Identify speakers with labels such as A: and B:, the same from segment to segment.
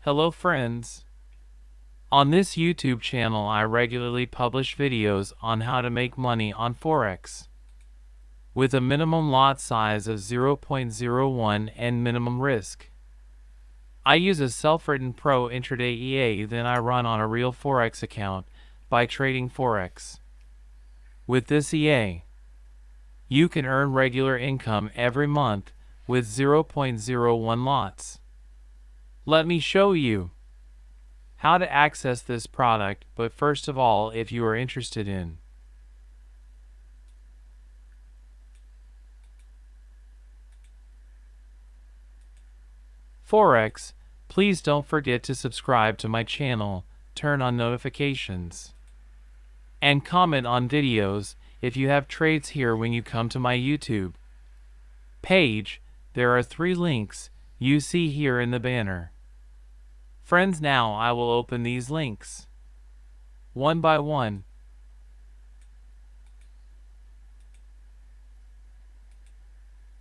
A: Hello friends. On this YouTube channel I regularly publish videos on how to make money on Forex with a minimum lot size of 0.01 and minimum risk. I use a self-written pro intraday EA that I run on a real Forex account by trading Forex. With this EA, you can earn regular income every month with 0.01 lots. Let me show you how to access this product, but first of all, if you are interested in Forex, please don't forget to subscribe to my channel, turn on notifications, and comment on videos if you have trades here. When you come to my YouTube page, there are 3 links you see here in the banner. Friends, now I will open these links one by one.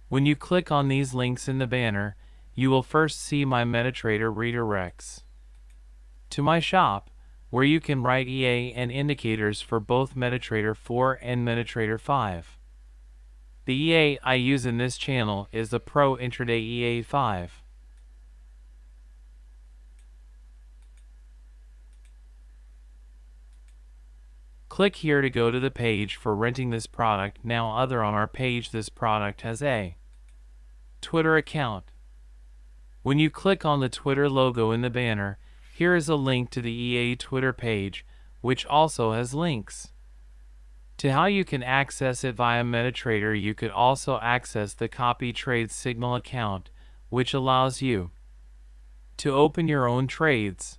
A: When you click on these links in the banner, you will first see my MetaTrader redirects to my shop, where you can write EA and indicators for both MetaTrader 4 and MetaTrader 5. The EA I use in this channel is the Pro Intraday EA 5. Click here to go to the page for renting this product. Now other on our page, this product has a Twitter account. When you click on the Twitter logo in the banner, here is a link to the EA Twitter page, which also has links to how you can access it via MetaTrader. You could also access the Copy Trade Signal account, which allows you to open your own trades.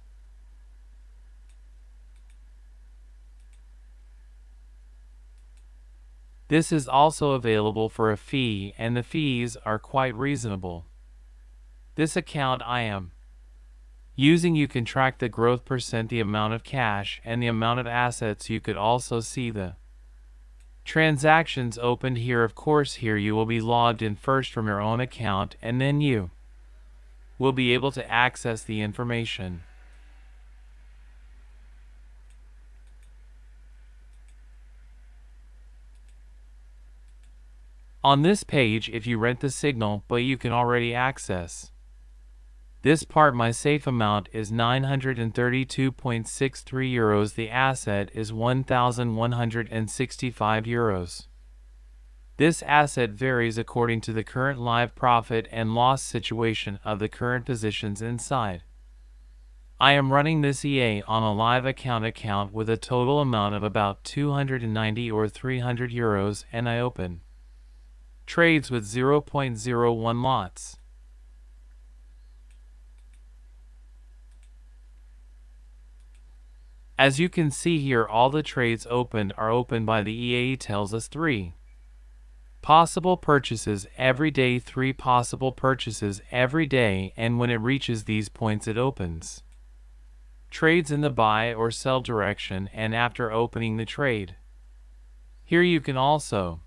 A: This is also available for a fee, and the fees are quite reasonable. This account I am using, you can track the growth percent, the amount of cash, and the amount of assets. You could also see the transactions opened here. Of course, here you will be logged in first from your own account, and then you will be able to access the information. On this page, if you rent the signal, but you can already access this part, my safe amount is 932.63 euros. The asset is 1,165 euros. This asset varies according to the current live profit and loss situation of the current positions inside. I am running this EA on a live account with a total amount of about 290 or 300 euros, and I open trades with 0.01 lots. As you can see here, all the trades opened are opened by the EA. Tells us 3 possible purchases every day, 3 possible purchases every day, and when it reaches these points it opens trades in the buy or sell direction. And after opening the trade, here you can also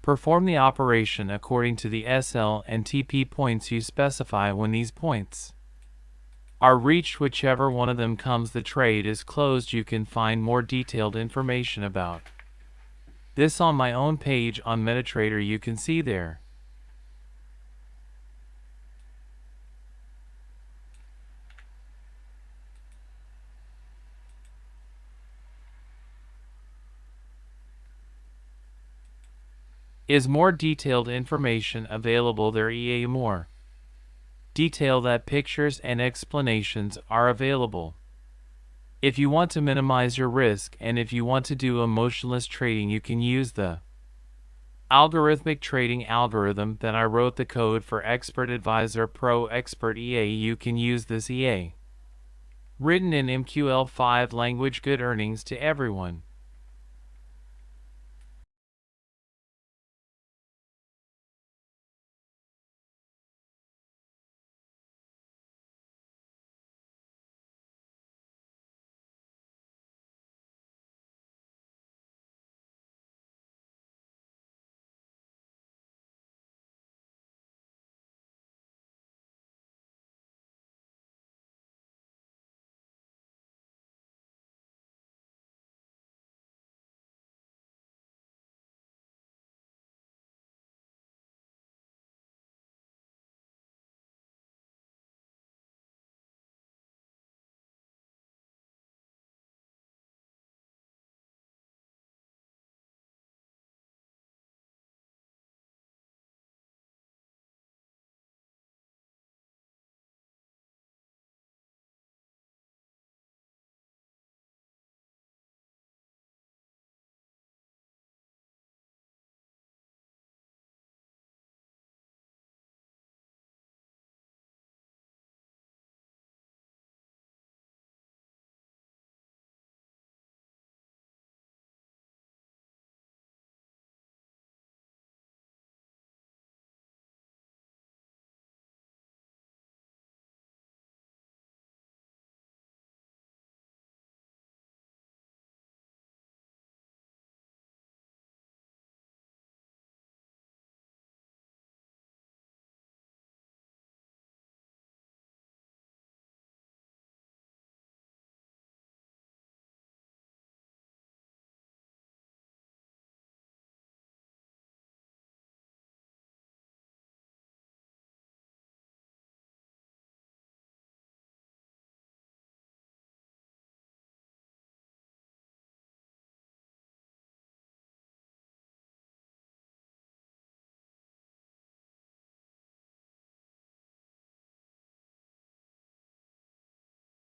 A: perform the operation according to the SL and TP points you specify. When these points are reached, whichever one of them comes, the trade is closed. You can find more detailed information about this on my own page on MetaTrader. You can see there. Is more detailed information available there. EA more detail that pictures and explanations are available. If you want to minimize your risk and if you want to do emotionless trading, you can use the algorithmic trading algorithm that I wrote the code for. Expert Advisor Pro Expert EA. You can use this EA written in MQL5 language. Good earnings to everyone.